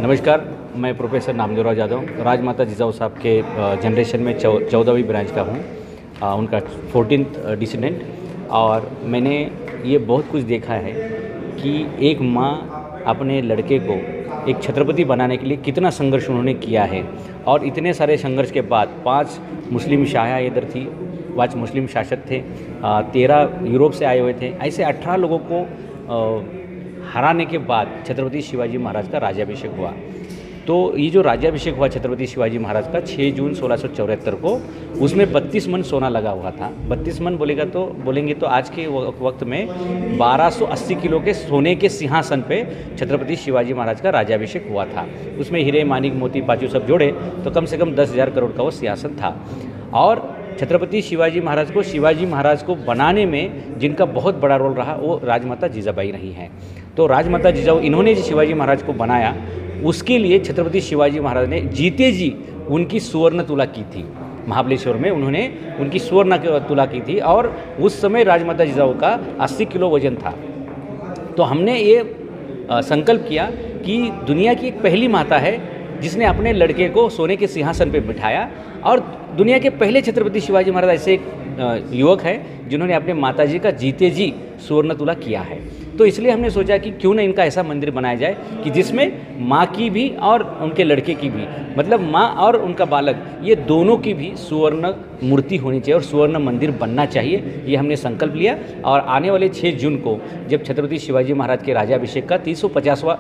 नमस्कार, मैं प्रोफेसर नामदेवराव यादव राजमाता जिजाऊ साहब के जनरेशन में 14वीं ब्रांच का हूँ, उनका 14th डिसेंडेंट। और मैंने ये बहुत कुछ देखा है कि एक माँ अपने लड़के को एक छत्रपति बनाने के लिए कितना संघर्ष उन्होंने किया है। और इतने सारे संघर्ष के बाद 5 मुस्लिम शाह इधर थी, 5 मुस्लिम शासक थे, 13 यूरोप से आए हुए थे। ऐसे 18 लोगों को हराने के बाद छत्रपति शिवाजी महाराज का राज्याभिषेक हुआ। तो ये जो राज्याभिषेक हुआ छत्रपति शिवाजी महाराज का 6 जून 1674 को, उसमें 32 मन सोना लगा हुआ था। 32 मन बोलेंगे तो आज के वक्त में 1280 किलो के सोने के सिंहासन पे छत्रपति शिवाजी महाराज का राज्याभिषेक हुआ था। उसमें हीरे मानिक मोती पाचू सब जोड़े तो कम से कम 10,000 करोड़ का वो सिंहासन था। और छत्रपति शिवाजी महाराज को बनाने में जिनका बहुत बड़ा रोल रहा वो राजमाता जिजाबाई रही हैं। तो राजमाता जिजाऊ इन्होंने जो शिवाजी महाराज को बनाया, उसके लिए छत्रपति शिवाजी महाराज ने जीते जी उनकी सुवर्ण तुला की थी। महाबलेश्वर में उन्होंने उनकी सुवर्ण तुला की थी और उस समय राजमाता जिजाऊ का 80 किलो वजन था। तो हमने ये संकल्प किया कि दुनिया की एक पहली माता है जिसने अपने लड़के को सोने के सिंहासन पर बिठाया। और दुनिया के पहले छत्रपति शिवाजी महाराज ऐसे एक युवक है जिन्होंने अपने माताजी का जीते जी सुवर्ण तुला किया है। तो इसलिए हमने सोचा कि क्यों न इनका ऐसा मंदिर बनाया जाए कि जिसमें माँ की भी और उनके लड़के की भी, मतलब माँ और उनका बालक, ये दोनों की भी सुवर्ण मूर्ति होनी चाहिए और सुवर्ण मंदिर बनना चाहिए। ये हमने संकल्प लिया। और आने वाले 6 जून को जब छत्रपति शिवाजी महाराज के राज्याभिषेक का 350वां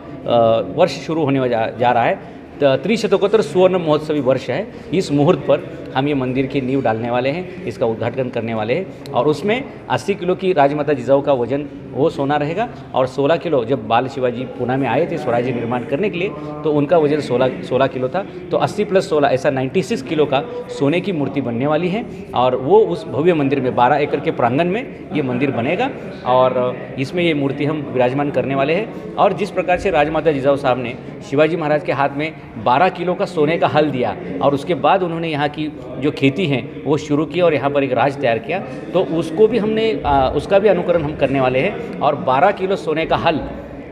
वर्ष शुरू होने जा रहा है, त्रिशतकोत्तर सुवर्ण महोत्सवी वर्ष है, इस मुहूर्त पर हम ये मंदिर की नींव डालने वाले हैं, इसका उद्घाटन करने वाले हैं। और उसमें 80 किलो की राजमाता जिजाऊ का वजन वो सोना रहेगा। और 16 किलो, जब बाल शिवाजी पुणे में आए थे स्वराज्य निर्माण करने के लिए, तो उनका वजन 16 किलो था। तो 80 + 16 ऐसा 96 किलो का सोने की मूर्ति बनने वाली है। और वो उस भव्य मंदिर में 12 एकड़ के प्रांगण में ये मंदिर बनेगा और इसमें ये मूर्ति हम विराजमान करने वाले हैं। और जिस प्रकार से राजमाता जिजाऊ साहब ने शिवाजी महाराज के हाथ में 12 किलो का सोने का हल दिया और उसके बाद उन्होंने यहाँ की जो खेती है वो शुरू की और यहाँ पर एक राज तैयार किया, तो उसको भी हमने उसका भी अनुकरण हम करने वाले हैं। और 12 किलो सोने का हल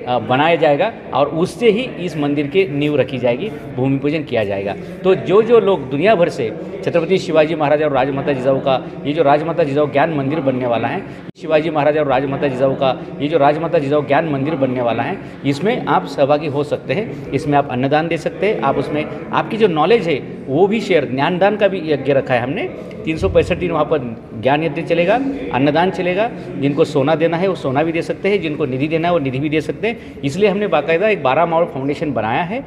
बनाया जाएगा और उससे ही इस मंदिर की नींव रखी जाएगी, भूमि पूजन किया जाएगा। तो जो लोग दुनिया भर से छत्रपति शिवाजी महाराज और राजमाता जिजाऊ का ये जो राजमाता जिजाऊ ज्ञान मंदिर बनने वाला है, शिवाजी महाराज और राजमाता जिजाऊ का ये जो राजमाता जिजाऊ ज्ञान मंदिर बनने वाला है, इसमें आप सहभागी हो सकते हैं। इसमें आप अन्नदान दे सकते हैं। आप उसमें आपकी जो नॉलेज है वो भी शेयर, ज्ञानदान का भी यज्ञ रखा है हमने। 365 दिन वहाँ पर ज्ञान यज्ञ चलेगा, अन्नदान चलेगा। जिनको सोना देना है वो सोना भी दे सकते हैं, जिनको निधि देना है वो निधि भी दे सकते हैं। इसलिए हमने बाकायदा एक 12 मावल फाउंडेशन बनाया है।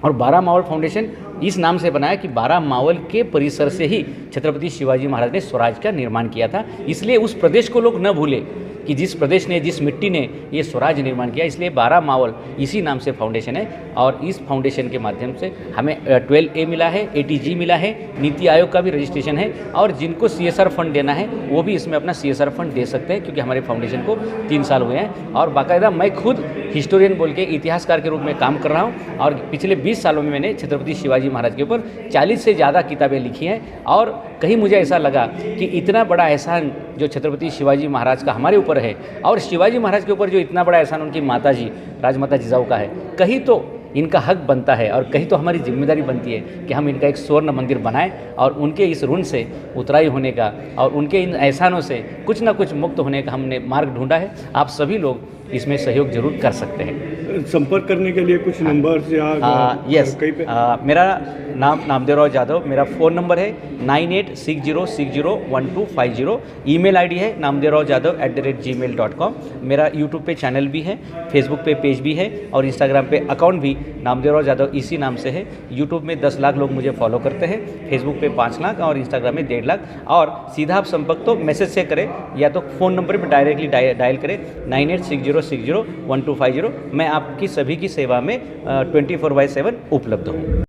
और 12 मावल फाउंडेशन इस नाम से बनाया कि 12 मावल के परिसर से ही छत्रपति शिवाजी महाराज ने स्वराज का निर्माण किया था। इसलिए उस प्रदेश को लोग न भूले कि जिस प्रदेश ने, जिस मिट्टी ने ये स्वराज निर्माण किया। इसलिए 12 मावल इसी नाम से फाउंडेशन है। और इस फाउंडेशन के माध्यम से हमें 12A मिला है, ATG मिला है, नीति आयोग का भी रजिस्ट्रेशन है। और जिनको CSR फंड देना है वो भी इसमें अपना CSR फंड दे सकते हैं, क्योंकि हमारे फाउंडेशन को 3 साल हुए हैं। और बाकायदा मैं खुद हिस्टोरियन बोल के इतिहासकार के रूप में काम कर रहा हूँ। और पिछले 20 सालों में मैंने छत्रपति शिवाजी महाराज के ऊपर 40 से ज़्यादा किताबें लिखी हैं। और कहीं मुझे ऐसा लगा कि इतना बड़ा एहसान जो छत्रपति शिवाजी महाराज का हमारे ऊपर है और शिवाजी महाराज के ऊपर जो इतना बड़ा एहसान उनकी माताजी राजमाता जिजाऊ का है, कहीं तो इनका हक बनता है और कहीं तो हमारी जिम्मेदारी बनती है कि हम इनका एक स्वर्ण मंदिर बनाएं और उनके इस ऋण से उतराई होने का और उनके इन एहसानों से कुछ ना कुछ मुक्त होने का हमने मार्ग ढूंढा है। आप सभी लोग इसमें सहयोग जरूर कर सकते हैं। संपर्क करने के लिए कुछ नंबर या यस, मेरा नाम नामदेवराव यादव, मेरा फ़ोन नंबर है 9860601250। ईमेल आईडी है namdevrao.yadav@gmail.com। मेरा यूट्यूब पे चैनल भी है, फेसबुक पे पेज भी है और इंस्टाग्राम पे अकाउंट भी नामदेवराव यादव इसी नाम से है। यूट्यूब में 10 लाख लोग मुझे फॉलो करते हैं, फेसबुक पे 5 लाख और इंस्टाग्राम में 1.5 लाख। और सीधा आप संपर्क तो मैसेज से करें या तो फ़ोन नंबर पर डायरेक्टली डायल करें 9860601250। मैं आपकी सभी की सेवा में 24/7 उपलब्ध हूँ।